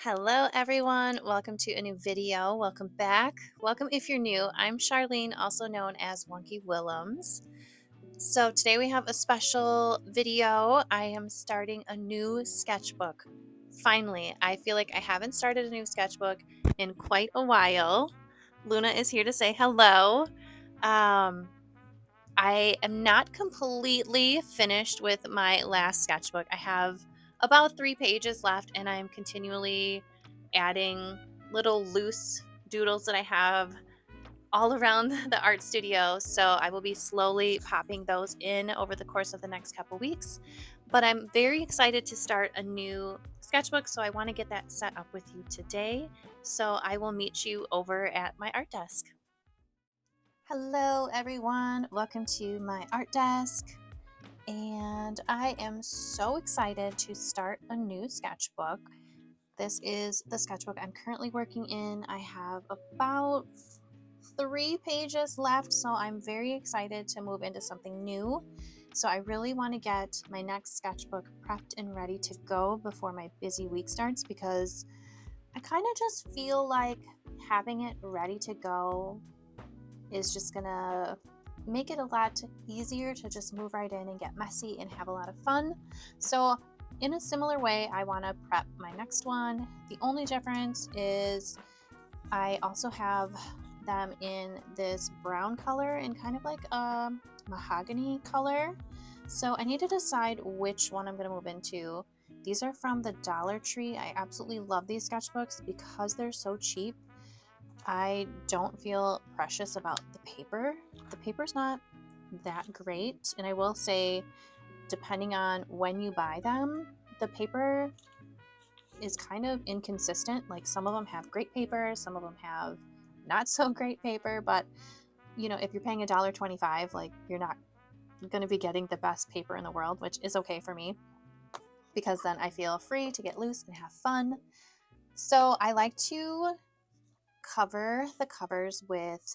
Hello everyone, welcome to a new video. Welcome back. Welcome if you're new. I'm Charlene, also known as Wonky Willems. So today we have a special video. I am starting a new sketchbook. Finally, I feel like I haven't started a new sketchbook in quite a while. Luna is here to say hello. I am not completely finished with my last sketchbook. I have about 3 pages left, and I'm continually adding little loose doodles that I have all around the art studio. So I will be slowly popping those in over the course of the next couple weeks. But I'm very excited to start a new sketchbook, so I want to get that set up with you today. So I will meet you over at my art desk. Hello everyone, welcome to my art desk. And I am so excited to start a new sketchbook. This is the sketchbook I'm currently working in. I have about 3 pages left, so I'm very excited to move into something new. So I really want to get my next sketchbook prepped and ready to go before my busy week starts, because I kind of just feel like having it ready to go is just gonna make it a lot easier to just move right in and get messy and have a lot of fun. So in a similar way, I want to prep my next one. The only difference is I also have them in this brown color and kind of like a mahogany color. So I need to decide which one I'm going to move into. These are from the Dollar Tree. I absolutely love these sketchbooks because they're so cheap. I don't feel precious about the paper. The paper's not that great, and I will say, depending on when you buy them, the paper is kind of inconsistent. Like, some of them have great paper, some of them have not so great paper, but you know, if you're paying $1.25, like, you're not going to be getting the best paper in the world, which is okay for me because then I feel free to get loose and have fun. So I like to cover the covers with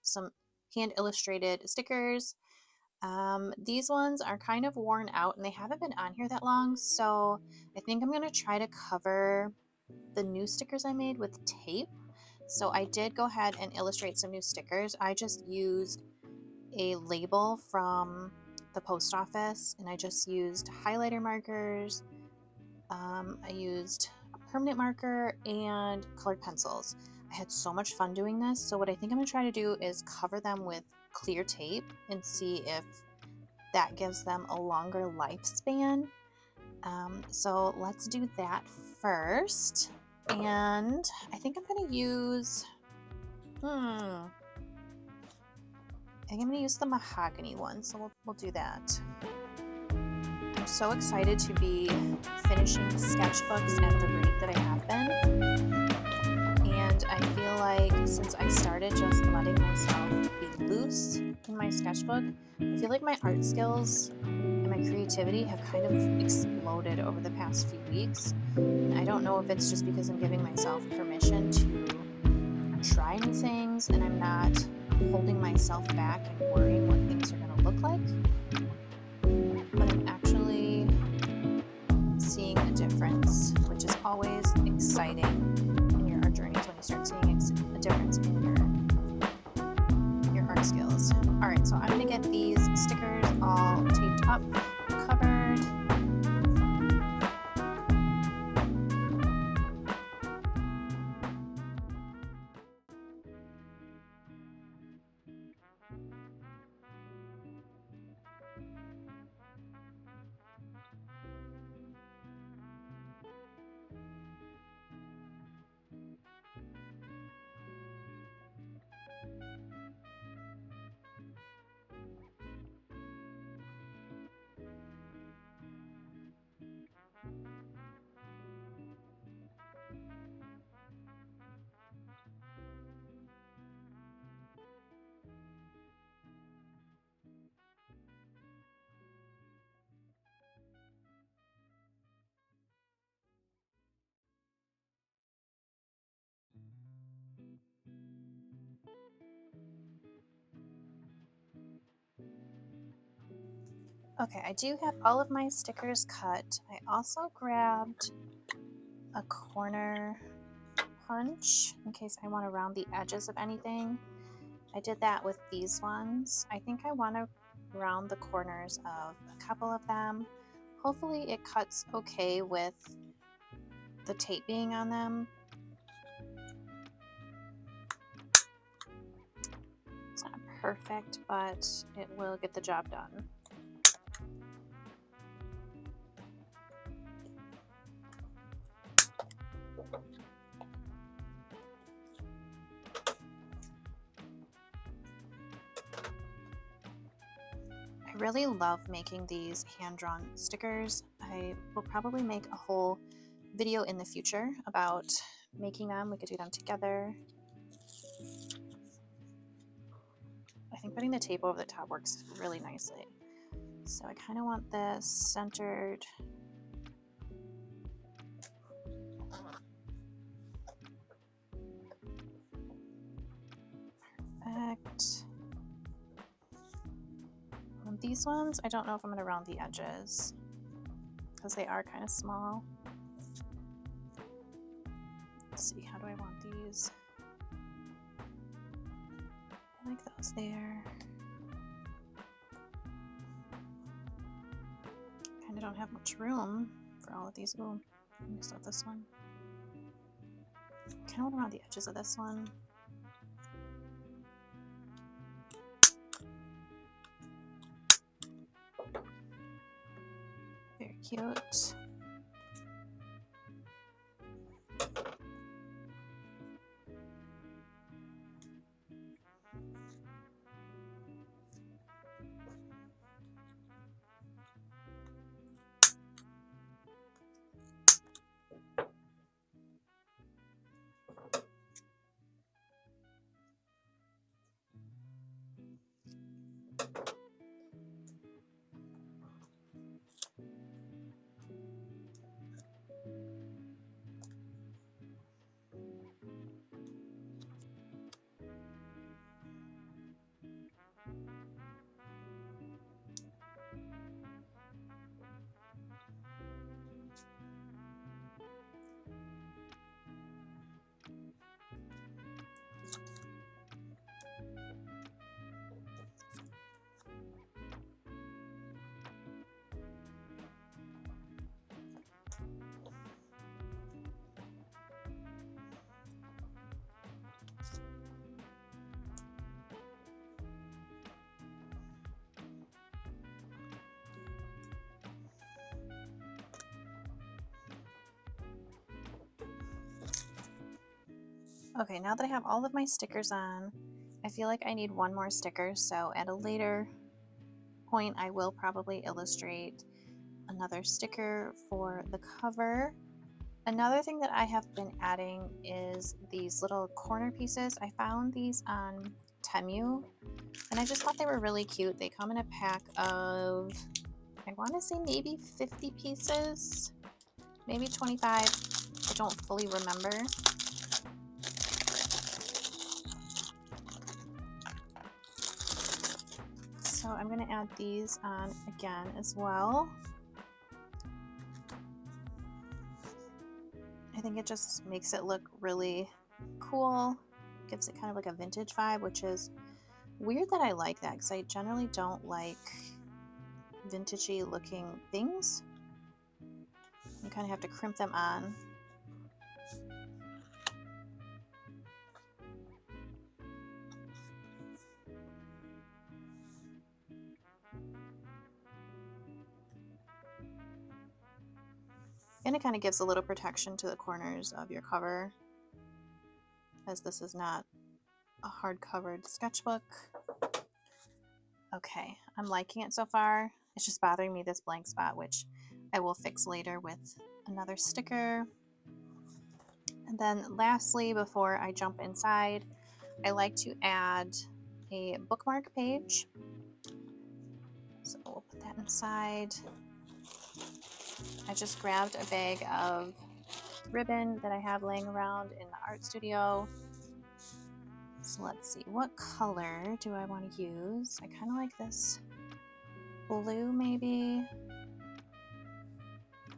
some hand illustrated stickers. These ones are kind of worn out and they haven't been on here that long, so I think I'm going to try to cover the new stickers I made with tape. So I did go ahead and illustrate some new stickers. I just used a label from the post office and I just used highlighter markers. I used a permanent marker and colored pencils. I had so much fun doing this. So what I think I'm going to try to do is cover them with clear tape and see if that gives them a longer lifespan. So let's do that first. And I think I'm going to use, I think I'm going to use the mahogany one. So we'll do that. I'm so excited to be finishing sketchbooks at the rate that I have been. And I feel like since I started just letting myself be loose in my sketchbook, I feel like my art skills and my creativity have kind of exploded over the past few weeks. And I don't know if it's just because I'm giving myself permission to try new things and I'm not holding myself back and worrying what things are going to look like. But I'm actually seeing a difference, which is always exciting in your art journeys when you start seeing a difference in your art skills. All right, so I'm going to get these stickers all taped up, covered. Okay, I do have all of my stickers cut. I also grabbed a corner punch in case I want to round the edges of anything. I did that with these ones. I think I want to round the corners of a couple of them. Hopefully it cuts okay with the tape being on them. It's not perfect, but it will get the job done. I really love making these hand-drawn stickers. I will probably make a whole video in the future about making them. We could do them together. I think putting the tape over the top works really nicely. So I kind of want this centered. Perfect. And these ones, I don't know if I'm going to round the edges because they are kind of small. Let's see, how do I want these? I like those there. Kind of don't have much room for all of these. Ooh, let me start this one. Kind of want around the edges of this one. Very cute. Okay, now that I have all of my stickers on, I feel like I need one more sticker, so at a later point I will probably illustrate another sticker for the cover. Another thing that I have been adding is these little corner pieces. I found these on Temu, and I just thought they were really cute. They come in a pack of, I want to say maybe 50 pieces, maybe 25. I don't fully remember. So I'm going to add these on again as well. I think it just makes it look really cool. Gives it kind of like a vintage vibe, which is weird that I like that because I generally don't like vintagey looking things. You kind of have to crimp them on. And it kind of gives a little protection to the corners of your cover, as this is not a hard-covered sketchbook. Okay, I'm liking it so far. It's just bothering me, this blank spot, which I will fix later with another sticker. And then lastly, before I jump inside, I like to add a bookmark page. So we'll put that inside. I just grabbed a bag of ribbon that I have laying around in the art studio. So let's see, what color do I want to use? I kind of like this blue maybe.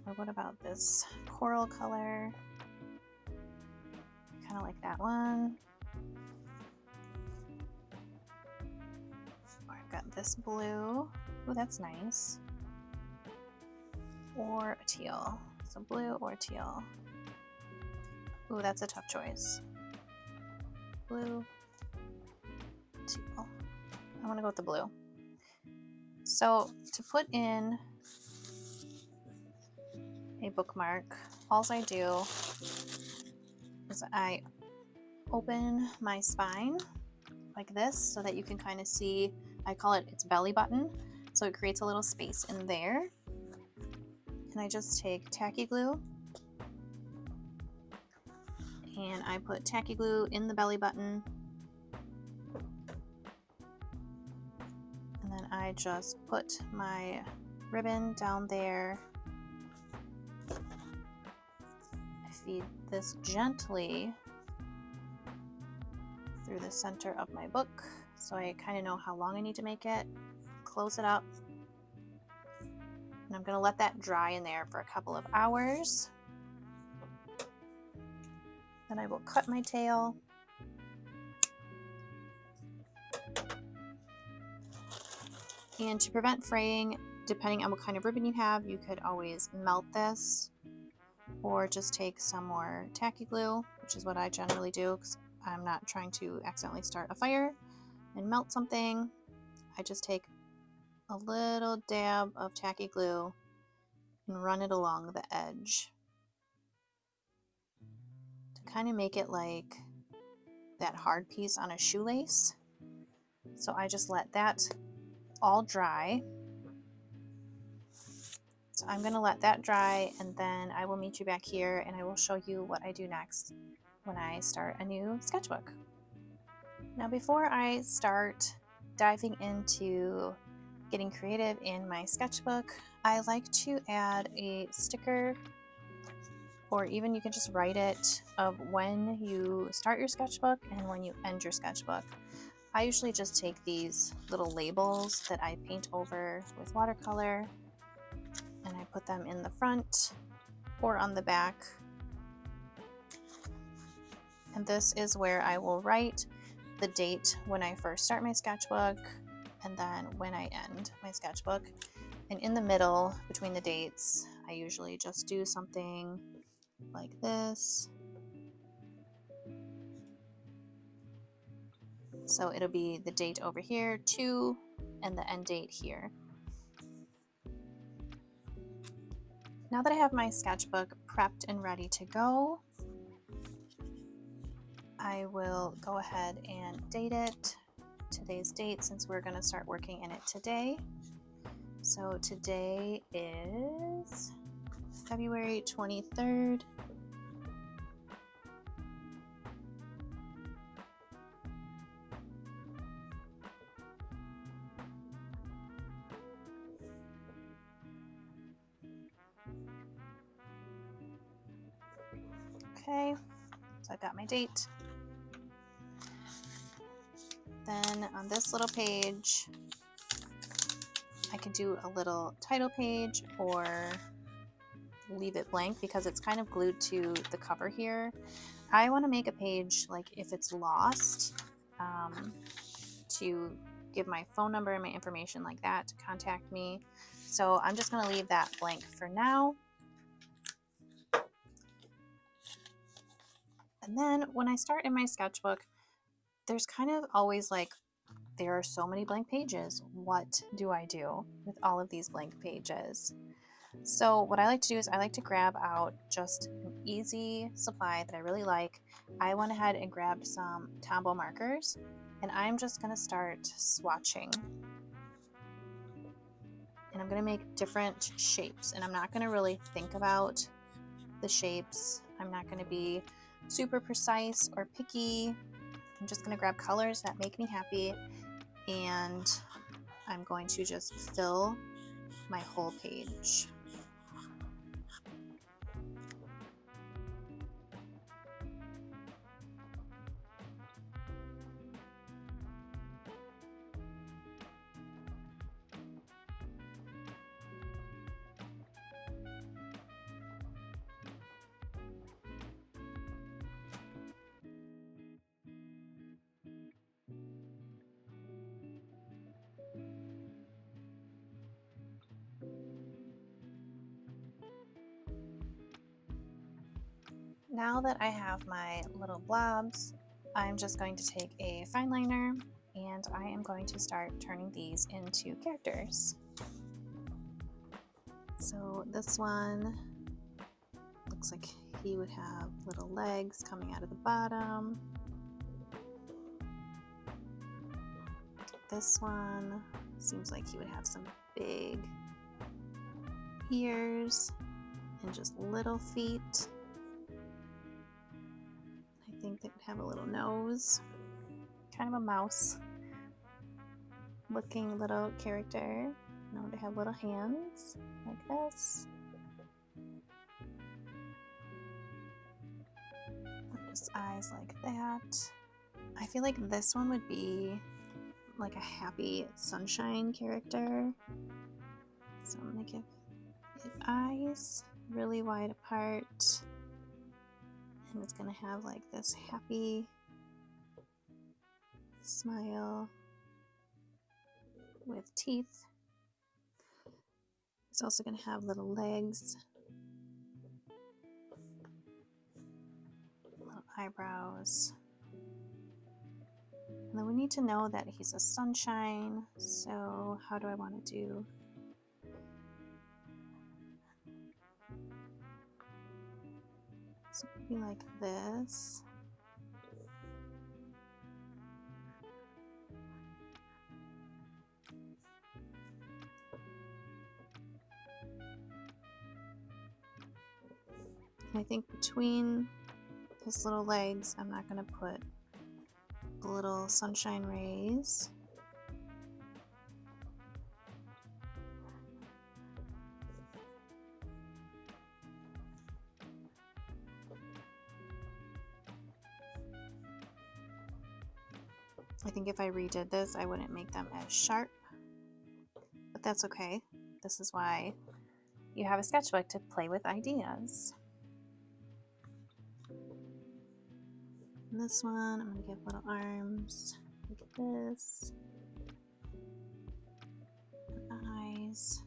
Or what about this coral color? I like that one. I've got this blue. Oh, that's nice. Or a teal. So blue or teal. Ooh, that's a tough choice. Blue, teal. I want to go with the blue. So to put in a bookmark, all I do is I open my spine like this so that you can kind of see, I call it its belly button. So it creates a little space in there. And I just take tacky glue and I put tacky glue in the belly button. And then I just put my ribbon down there. I feed this gently through the center of my book so I kind of know how long I need to make it. Close it up. And I'm going to let that dry in there for a couple of hours. Then I will cut my tail. And to prevent fraying, depending on what kind of ribbon you have, you could always melt this or just take some more tacky glue, which is what I generally do because I'm not trying to accidentally start a fire and melt something. I just take a little dab of tacky glue and run it along the edge to kind of make it like that hard piece on a shoelace. So I just let that all dry. So I'm going to let that dry and then I will meet you back here and I will show you what I do next when I start a new sketchbook. Now before I start diving into getting creative in my sketchbook, I like to add a sticker, or even you can just write it, of when you start your sketchbook and when you end your sketchbook. I usually just take these little labels that I paint over with watercolor and I put them in the front or on the back. And this is where I will write the date when I first start my sketchbook and then when I end my sketchbook. And in the middle between the dates, I usually just do something like this. So it'll be the date over here, 2, and the end date here. Now that I have my sketchbook prepped and ready to go, I will go ahead and date it, today's date, since we're going to start working in it today. So today is February 23rd. Okay, so I've got my date. Then on this little page, I can do a little title page or leave it blank because it's kind of glued to the cover here. I want to make a page like if it's lost, to give my phone number and my information like that to contact me. So I'm just going to leave that blank for now. And then when I start in my sketchbook, there's kind of always like, there are so many blank pages. What do I do with all of these blank pages? So what I like to do is I like to grab out just an easy supply that I really like. I went ahead and grabbed some Tombow markers and I'm just going to start swatching. And I'm going to make different shapes and I'm not going to really think about the shapes. I'm not going to be super precise or picky. I'm just going to grab colors that make me happy and I'm going to just fill my whole page. Now that I have my little blobs, I'm just going to take a fine liner and I am going to start turning these into characters. So this one looks like he would have little legs coming out of the bottom. This one seems like he would have some big ears and just little feet. I think they would have a little nose, kind of a mouse looking little character. Now they have little hands like this. Just eyes like that. I feel like this one would be like a happy sunshine character. So I'm gonna give it eyes really wide apart. And it's gonna have like this happy smile with teeth. It's also gonna have little legs, little eyebrows. And then we need to know that he's a sunshine. So how do I want to do? So maybe like this. I think between his little legs, I'm not going to put the little sunshine rays. I think if I redid this, I wouldn't make them as sharp, but that's okay. This is why you have a sketchbook, to play with ideas. And this one, I'm going to give little arms like this, and eyes.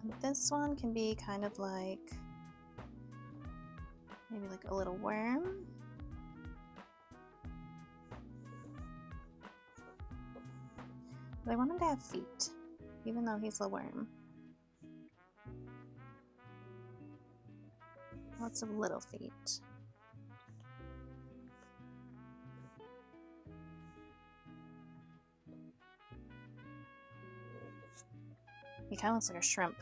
And this one can be kind of like maybe like a little worm. But I want him to have feet, even though he's a worm. Lots of little feet. He kind of looks like a shrimp.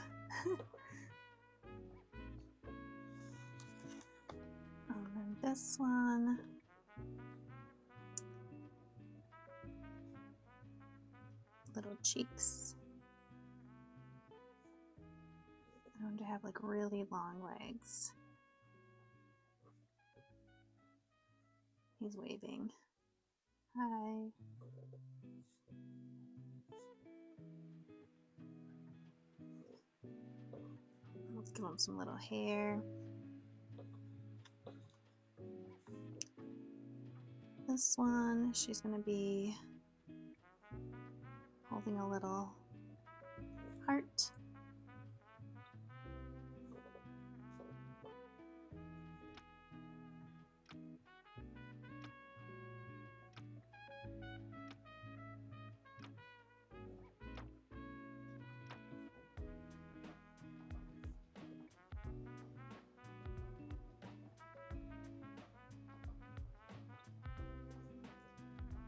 And then this one. Little cheeks. I want to have like really long legs. He's waving. Hi. Let's give him some little hair. This one, she's going to be holding a little heart.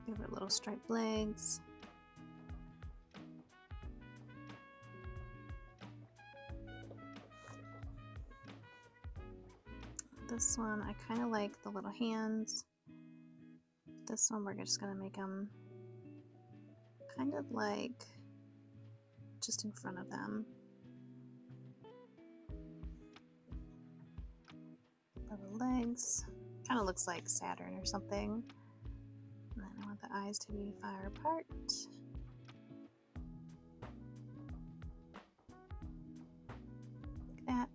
Give her little striped legs. This one, I kind of like the little hands. This one, we're just gonna make them kind of like just in front of them. Little legs. Kind of looks like Saturn or something. And then I want the eyes to be far apart. Like that.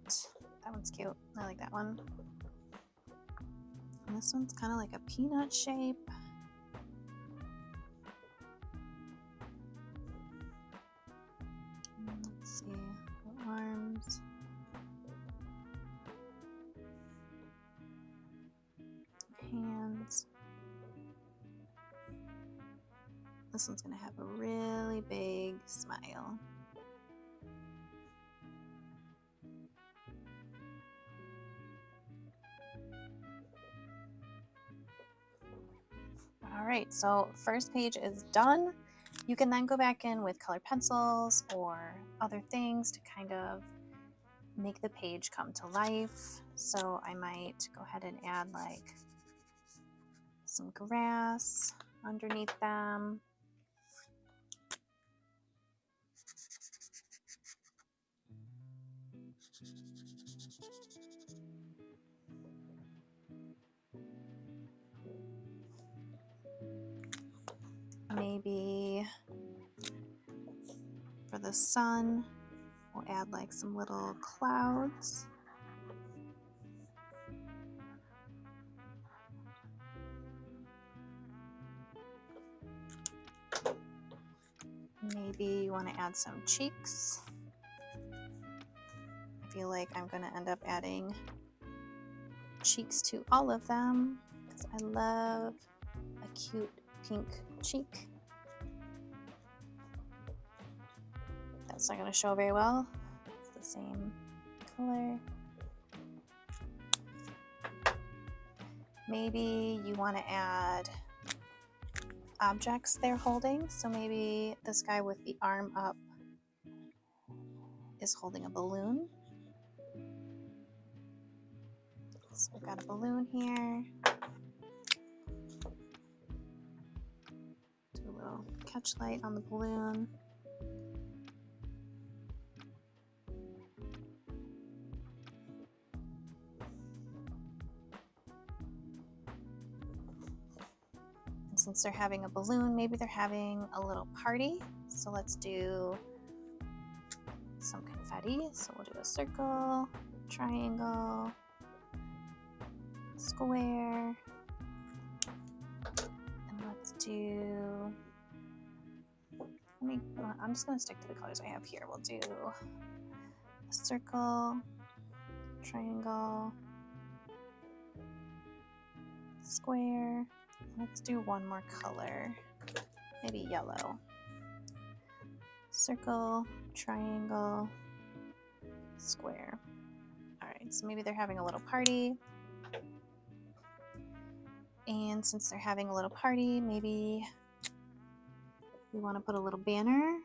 That one's cute. I like that one. And this one's kind of like a peanut shape. see the arms. Hands. This one's going to have a really big smile. All right, so first page is done. You can then go back in with colored pencils or other things to kind of make the page come to life. So I might go ahead and add like some grass underneath them. Maybe for the sun, we'll add like some little clouds. Maybe you want to add some cheeks. I feel like I'm going to end up adding cheeks to all of them because I love a cute pink cheek. That's not going to show very well. It's the same color. Maybe you want to add objects they're holding. So maybe this guy with the arm up is holding a balloon. So we've got a balloon here. Do a little catch light on the balloon. And since they're having a balloon, maybe they're having a little party. So let's do some confetti. So we'll do a circle, triangle, square, and let's do, I'm just going to stick to the colors I have here. We'll do a circle, triangle, square. Let's do one more color, maybe yellow. Circle, triangle, square. All right, so maybe they're having a little party. And since they're having a little party, maybe we want to put a little banner.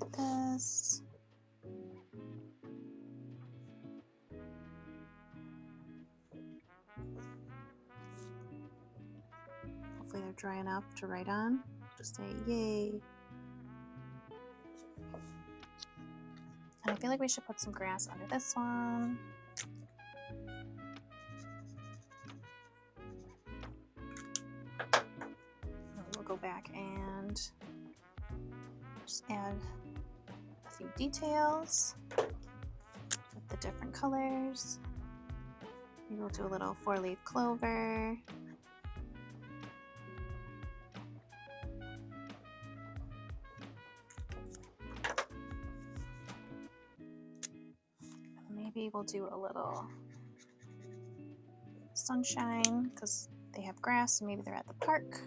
Like this. Hopefully they're dry enough to write on. Just say yay. And I feel like we should put some grass under this one. And we'll go back and just add a few details with the different colors. Maybe we'll do a little 4-leaf clover. Maybe we'll do a little sunshine because they have grass and maybe they're at the park.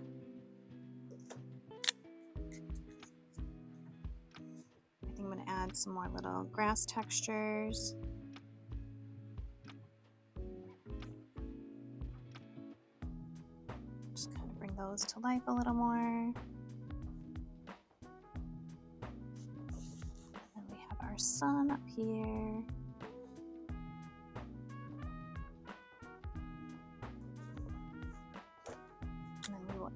I think I'm going to add some more little grass textures. Just kind of bring those to life a little more. And then we have our sun up here.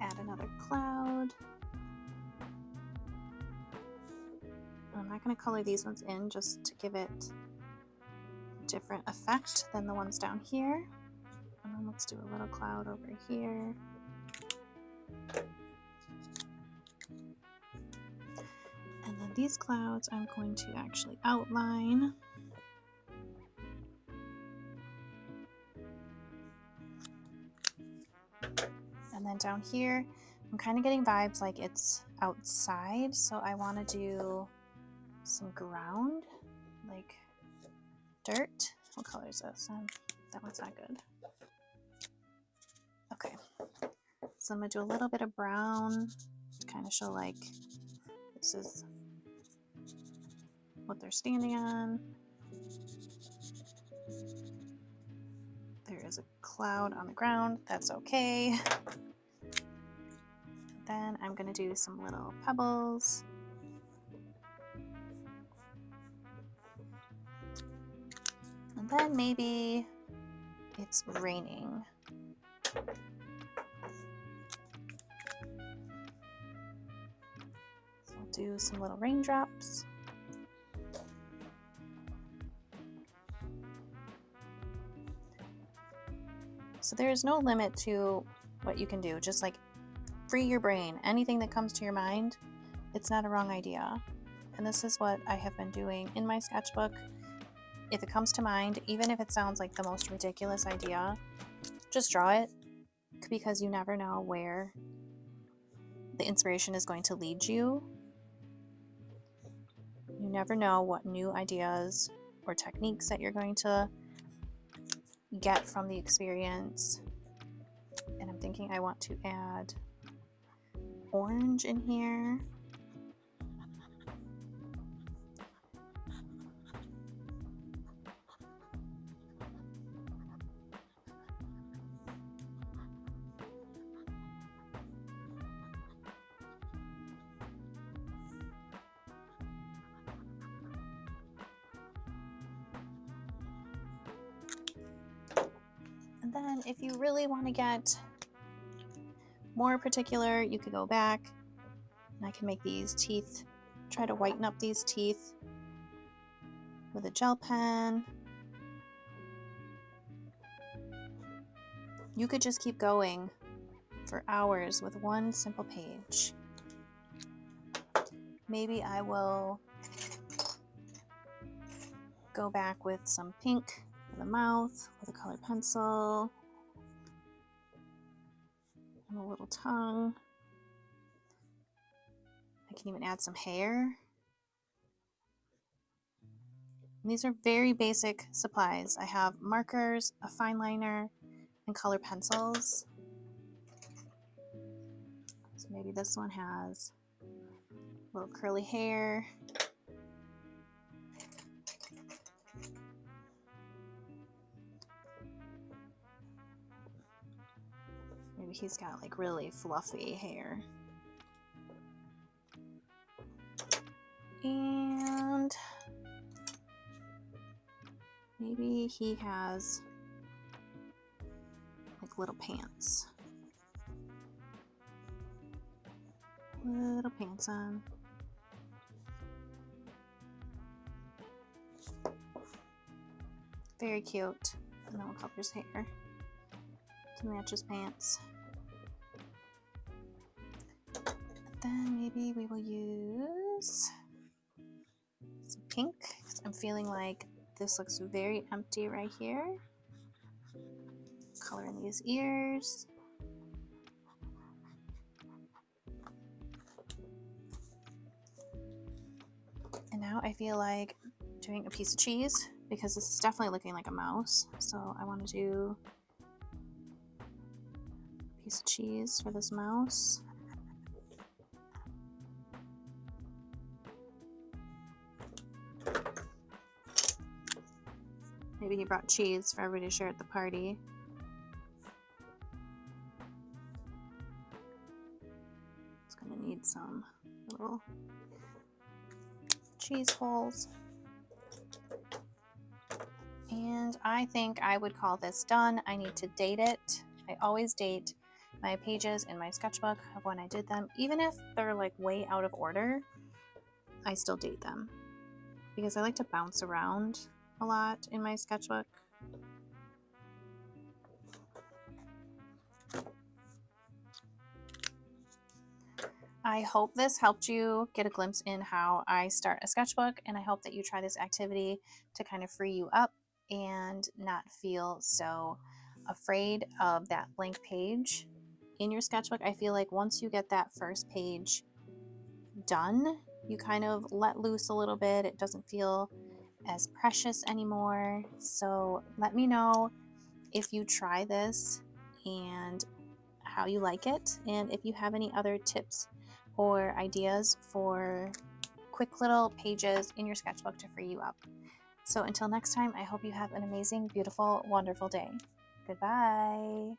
Add another cloud. I'm not going to color these ones in just to give it a different effect than the ones down here. And then let's do a little cloud over here. And then these clouds I'm going to actually outline. And then down here, I'm kind of getting vibes like it's outside, so I want to do some ground, like dirt. What color is this? That one's not good. Okay, so I'm going to do a little bit of brown to kind of show like this is what they're standing on. There is a cloud on the ground, that's okay. Then I'm going to do some little pebbles. And then maybe it's raining. So I'll do some little raindrops. So there's no limit to what you can do. Just like free your brain. Anything that comes to your mind, it's not a wrong idea. And this is what I have been doing in my sketchbook. If it comes to mind, even if it sounds like the most ridiculous idea, just draw it, because you never know where the inspiration is going to lead you. You never know what new ideas or techniques that you're going to get from the experience. And I'm thinking I want to add orange in here. And then if you really want to get more particular, you could go back and I can make these teeth, try to whiten up these teeth with a gel pen. You could just keep going for hours with one simple page. Maybe I will go back with some pink for the mouth with a colored pencil and a little tongue. I can even add some hair. And these are very basic supplies. I have markers, a fine liner, and color pencils. So maybe this one has a little curly hair. Maybe he's got like really fluffy hair. And maybe he has like little pants. Little pants on. Very cute. And then we'll color his hair to match his pants. Then maybe we will use some pink, because I'm feeling like this looks very empty right here. Color in these ears. And now I feel like doing a piece of cheese, because this is definitely looking like a mouse. So I want to do a piece of cheese for this mouse. Maybe he brought cheese for everybody to share at the party. It's going to need some little cheese holes. And I think I would call this done. I need to date it. I always date my pages in my sketchbook of when I did them. Even if they're like way out of order, I still date them, because I like to bounce around a lot in my sketchbook. I hope this helped you get a glimpse in how I start a sketchbook, and I hope that you try this activity to kind of free you up and not feel so afraid of that blank page in your sketchbook. I feel like once you get that first page done, you kind of let loose a little bit. It doesn't feel as precious anymore. So let me know if you try this and how you like it, and if you have any other tips or ideas for quick little pages in your sketchbook to free you up. So until next time, I hope you have an amazing, beautiful, wonderful day. Goodbye.